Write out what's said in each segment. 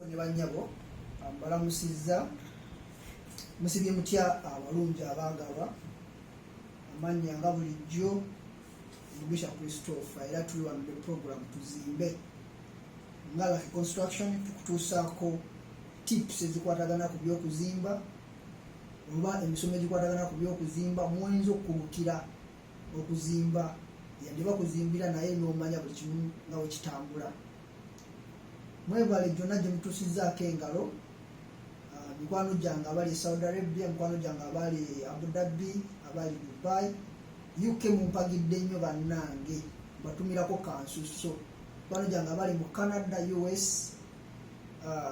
ne bannyabo mbalamusizza musibye mutya abalungi abaagalwa amannya nga bulijjo Mugisha Christopher era tuli wano ne program tuzimbe nga Lucky Construction tukutuusaako tips ezikwatagana ku byokuzimba oba emisomo egikwatagana ku byokuzimba muyinza okukulukira okuzimba yandiba kuzimbira naye n'omanya buli kimu nga bwe kitambula. Mwebale gyonna gye mutuusizzaako engalo mikwano gyange abali Saudi Arabia, mikwano gyange abali Abu Dhabi, abali Dubai, UK mumpagidde nnyo bannange mbatumirako kansuso. Mikwano gyange abali mu Canada, US,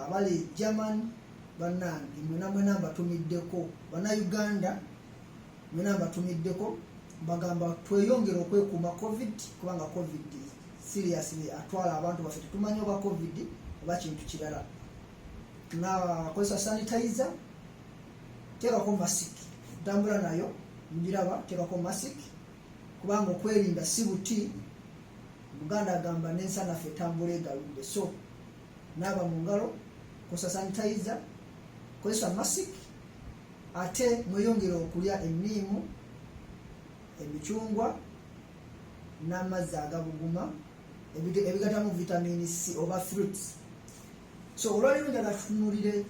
abali Germany bannange mwena mbatumiddeko, bannauganda mwena mbatumiddeko mbagamba tweyongere okwekuuma COVID kubanga COVID seriously atwala abantu baffe tetumanyi oba COVID oba kintu kirala. Kozesa sanitizer, teekako masiki, tambula nayo mugiraba, teekako masiki kubanga okwerinda si buti. Buganda agamba n'ensana naffe etambula egaludde, so naaba mu ngalo, kozesa sanitizer, kozesa masiki, ate mweyongere okulya enniimu, emicungwa n'amazzi agabuguma ebigatamu vitamin C oba fruits. So olwaleero njagala tutunuulire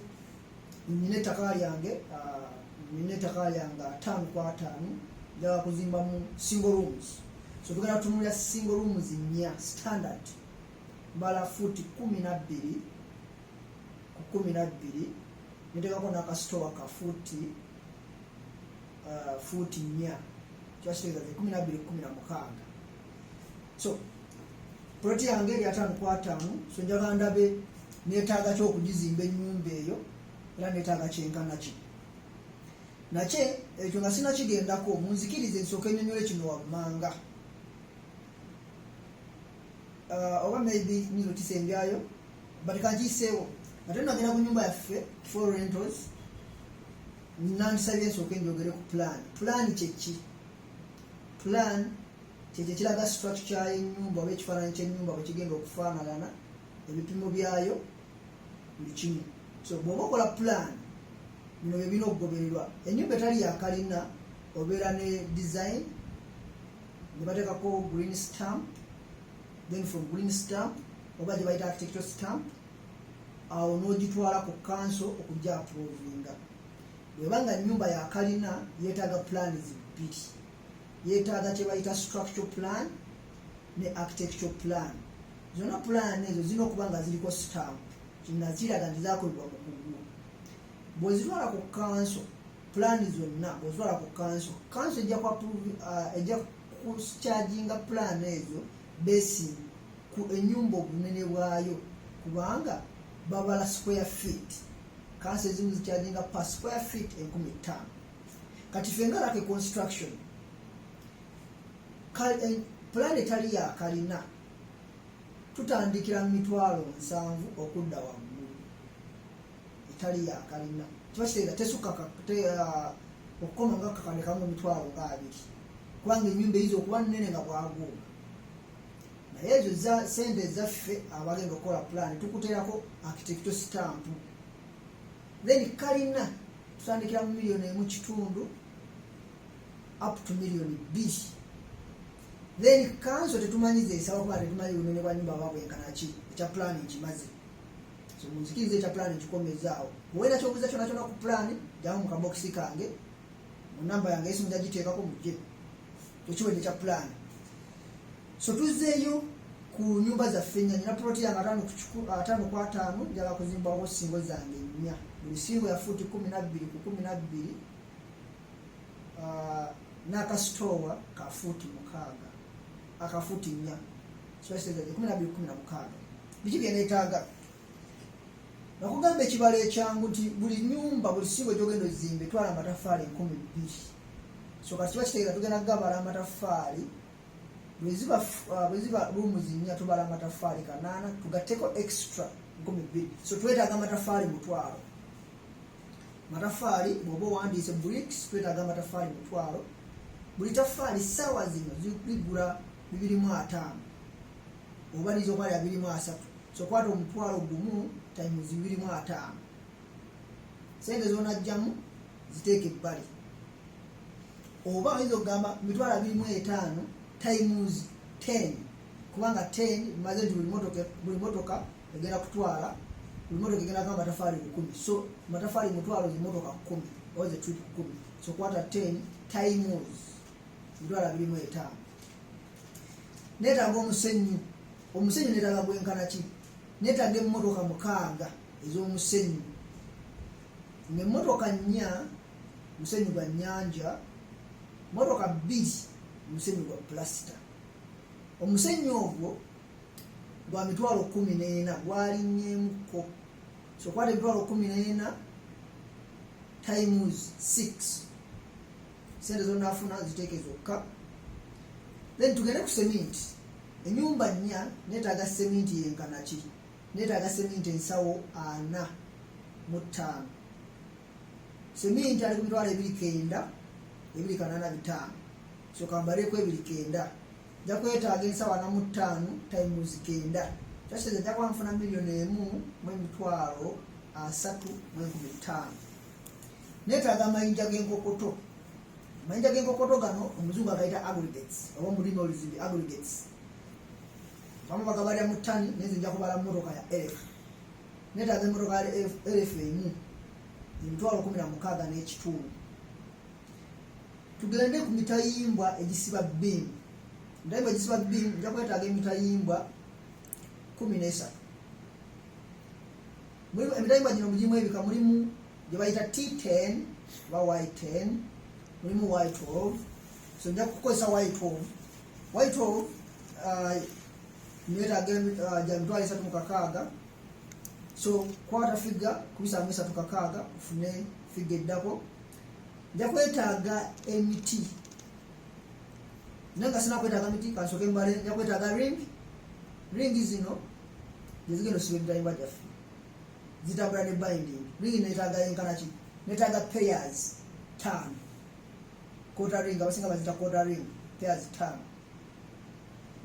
nina ettaka lyange 5x5 njagala kuzimba mu single rooms. So tugenda tutunuulira single rooms 4 standard mbala futi 12 ku 12 niteekako n'akasitowa ka futi 4 kyakitegeeza 12-16. So ploti yange eri 5x5, so njagala ndabe neetaaga ki okugizimba ennyumba eyo era neetaaga kyenkana ki nakye ekyo nga sinakigendako munzikirize nsooka ennyonnyola kino wammanga oba maybe nizo tisembyayo but kankiiseewo ate nagenda ku nnyumba yaffe for rentals nandisabye nsooka enjogere ku plan kyeki. Plan kyekyo kiraga structure y'ennyumba oba ekifaananyi ky'ennyumba bwe kigenda okufaanagana ebipimo byayo buli kimu. So bw'oba okola plan bino bye birina okugobererwa. Ennyumba etali ya kalina obeera ne design ne bateekako green stamp, then from green stamp oba gye bayita architectural stamp awo n'ogitwala ku council okujja approvinga. Bwebanga ennyumba ya kalina yeetaaga plans 2, yeetaaga kye bayita structural plan ne architectural plan. Zonna plan ezo zirina okuba nga ziriko stamp nga ziraga nti zaakolebwa mu kuggulu. Bw'ozitwala ku council plan zonna bw'ozitwala ku council ejja kucharginga plan ezo basing ku ennyumba obunene bwayo kubanga babala square feet. Council ezimu zicharginga per square feet 15,000. Kati ffe nga Lucky Construction plan etali ya kalina tutandikira mu 7,000 okudda waggulu. Etali ya kalina kiba kitegeeza tesukka okukoma nga kakalekamu 20,000 kubanga ennyumba eyiza okuba nnene nga bwaguuma. Naye ezo za sente ezaffe abagenda okukola plan tukuteerako architectural stamp. Then kalina tutandikira mu 1.5 up to 2 million. Then council tetumanyiza esaba kuba tetumanyi bunene bwa nnyumba babwenkana ki ekya plan nkimaze. So munzikirize ekya plan nkikomezaawo. Bw'oyina ky'obuuza kyonna kyonna ku plan jyamu mu kabokisi kange mu namba yange esimu jagiteekako mujje tokiwedde ekya plan. So tuzzeeyo ku nnyumba zaffe ennya. Nina ploti yange 5x5 njagala kuzimbawo singo zange 4. Buli singo ya futi 12 ku 12 n'akasitowa ka futi 6 akafuti 4 kibaseza 12-16. Biki bye neetaaga nakugamba ekibalo ekyangu nti buli nnyumba buli singo gy'ogenda ozimba etwala amataffaali 12,000. So kati kiba kitegeeza tugenda kugabala amataffaali bwe ziba rooms 4 tubala amataffaali 8 tugatteko extra 12,000. So twetaaga amataffaali 1,000. Mataffaali bw'oba owandiise bricks twetaaga amataffaali 1,000. Buli taffaali ssaawa zino ligula 250 oba liza okwali 23. so kwata omutwalo gumu times 2.5 sente zonajjamu ziteeke ebbali oba oyinza okugamba mitwalo 2.5 times 10 kubanga 10 bimaze nti buli motoka egenda kutwala buli motoka egenda kuba amatafaali 10 so amatafaali mutwalo zimotoka 10 oba ze trip 10 so kwata 10 times mitwalo 2.5 neetaaga omusenyu neetaaga gwenkana ki neetaaga emmotoka 6 ez'omusenyu ng'emmotoka 4 musenyu gwa nnyanja motoka 2 musenyu gwa plasita omusenyu ogwo gwa mitwalo 14 gwalinnyeemuko so kwata emitwalo 14 times 6 sente zonafuna ziteeke zokka then tugende ku seminti ennyumba 4 neetaaga seminti yenkana ki neetaaga seminti ensawo 45 seminti ali ku mitwalo 2.85 so kambaleko 2.9 nja kwetaaga ensawo 45 times 9 kyakitegeeza nja kuba nfuna $1,350,000 neetaaga amayinja g'enkokoto gano omuzungu agayita aggregates oba mulimi oluzimbi aggregates bamu bagabalya mu ttani nenze nja kubala mmotoka ya elf neetaaga emmotoka ya elf emu $16,000. Tugende ku mitayimbwa egisiba beam nja kwetaaga emitayimbwa 13 emitayimbwa gino mugimu ebika mulimu gye bayita T10 oba Y10 mulimu Y12 so nja kukozesa Y12 neetaaga gya mitwalo 3.6 so kwata figa kubisa 3.6 ufune figa eddako nja kwetaaga emiti nenga sina kwetaaga miti kansoke mbale nja kwetaaga ring zino zigenda osiba emitayimbwa gyaffe zitambula ne binding ring neetaaga enkana ki neetaaga pairs 5 quarter ring abasinga bazita quarter ring pairs 5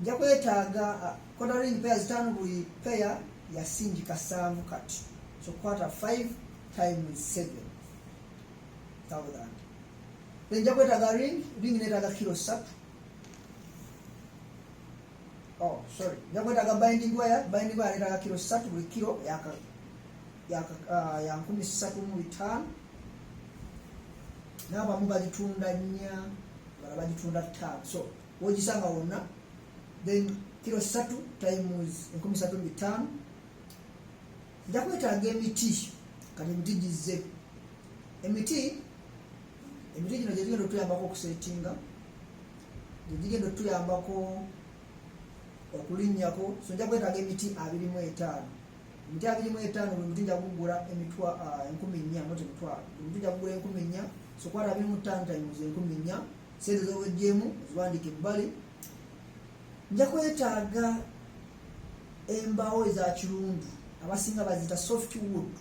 nja kwetaaga quarter ring pairs 5 buli pair ya singi 7 kati so kwata 5 times 7,000 then nja kwetaaga ring neetaaga kilo 3 nja kwetaaga binding wire neetaaga kilo 3 buli kilo ya 13.5 n'abamu bagitunda 4 bala bagitunda 5 so wogisanga wonna then kilo 3 times 13.5 nja kwetaaga emiti kati emiti gizze emiti gino gyegigenda otuyambako okusetinga gyegigenda otuyambako okulinnyako so nja kwetaaga emiti 25 emiti 25 buli muti nja kugula emitwa 1,400 not emitwalo buli muti nja kugula 1,400 so kwata 25 times 1,400 sente z'obwejjeemu ziwandiika ebbali nja kwetaaga embaawo eza kirundu abasinga bazita softwood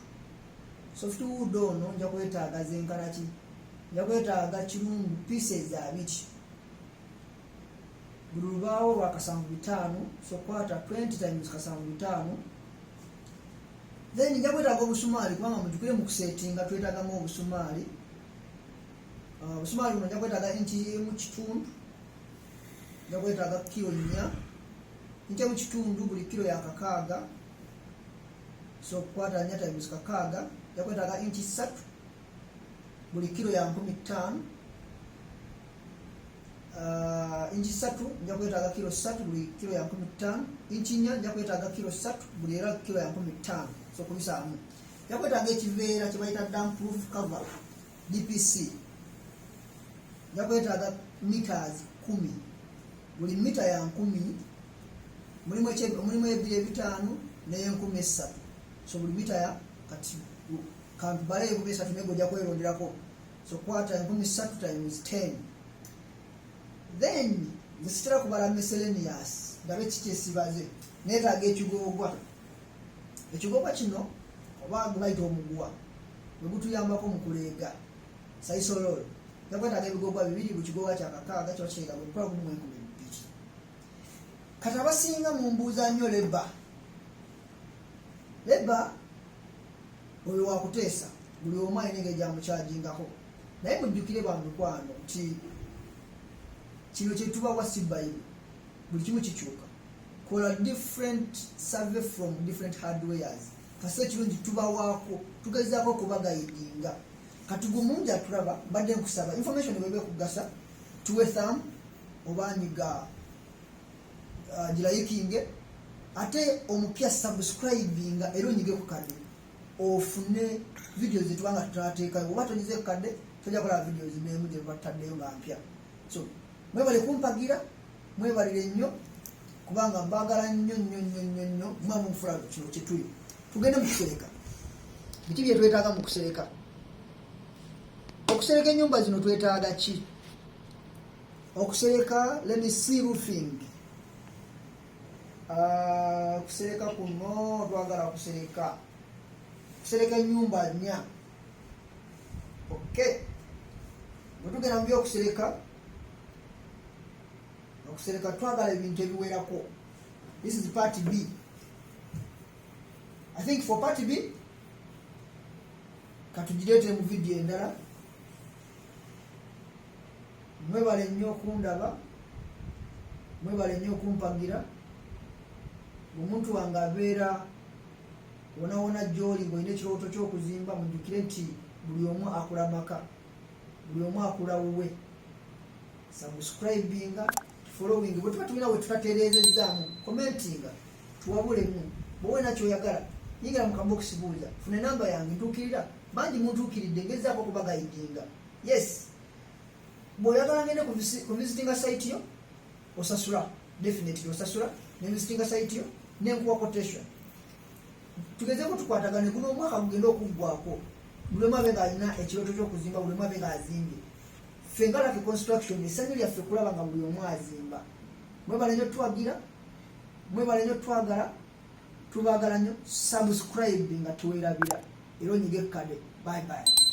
ono nja kwetaaga zenkana ki nja kwetaaga kirundu pieces 2 buli lubaawo lwa 75 so kwata 20 times 75 then nja kwetaaga obusumaali kubanga mutukire mu kusetinga twetaagamu obusumaali obusumaali buno nja kwetaaga inchi emu kitundu nja kwetaaga kilo 4 inchi emu kitundu buli kilo ya 6 so kwata 4 times 6 nja kwetaaga inchi 3 buli kilo ya 15 inchi 3 nja kwetaaga kilo 3 buli kilo ya 15 inchi 4 nja kwetaaga kilo 3 buli era kilo ya 15 so kubisaamu nja kwetaaga ekiveera kye bayita damp proof cover DPC nja kwetaaga meters 10 buli mita ya 10 mulimu ebiri 5 n'e3 so buli mita ya kati kantu bale 3 nego ojja kweronderako so kwata 3 times 10 then zisitera kubala miscellaneous ndabe kikyesibaze neetaaga ekigoogwa kino oba gubayita omuguwa bwe gutuyambako mu kuleega saisolol yakwetaaga ebigoogwa 2 buli kigoogwa kya 6 kiba kiteeka bwe 12 . Kati abasinga mu mbuuza nnyo leba leba oyo wakuteesa buli omu alina engeri gyamukyagingako naye mujjukire bamikwano nti kino kyetubawa si bayibuli buli kimu kikyuka kola different survey from different hardwares kase kirungi tubawaako tugezaako kubagayidinga katugumunja tulaba mbadde nkusaba information webe kugasa tuwe thumb obanyiga gilayikinge ate omupya subscribinga era onyige ku kade ofune videos zetubanga tutateekayo oba tonyize ku kade tojja kola videos n'emu gye bataddeyo nga mpya so mwebale kumpagira mwebalire nnyo kubanga mbagala nnyo mwamunfula kino kyetuli tugende mu kusereka biki bye twetaaga mu kusereka okusereka ennyumba zino twetaaga ki okusereka let me see roofing kusereka kuno twagala kusereka ennyumba 4 okay bwe tugenda mu by'okusereka twagala ebintu ebiwerako this is part B I think for part B katugireetere mu video endala mwebale nnyo okundaba mwebale nnyo okumpagira omuntu wange abeera wonawona gy'oli ng'olina ekirooto ky'okuzimba mujjukire nti buli omu akula maka buli omu akula wuwe subscribinga following bwe tuba tulina we tutatereezezaamu commentinga tuwabulemu bwowe nakyoyagala yingira mu kabokisi buuza funa enamba yange ntuukirira bangi muntuukiridde ngezaako okubagayidinga yes bw'oyagala ngende ku visitinga site yo osasula definitely osasula ne visitinga site yo nenkuwa quotation tugezeeko tukwatagane guno omwaka gugenda okuggwako buli omu abe ng'alina ekirooto ky'okuzimba buli omu abe ng'azimbye ffe nga Lucky Construction essanyu lyaffe kulaba nga buli omu azimba mwebale nnyo twagira mwebale nnyo twagala tubaagala nnyo subscribe nga tuwerabira era onyige kkade bye bye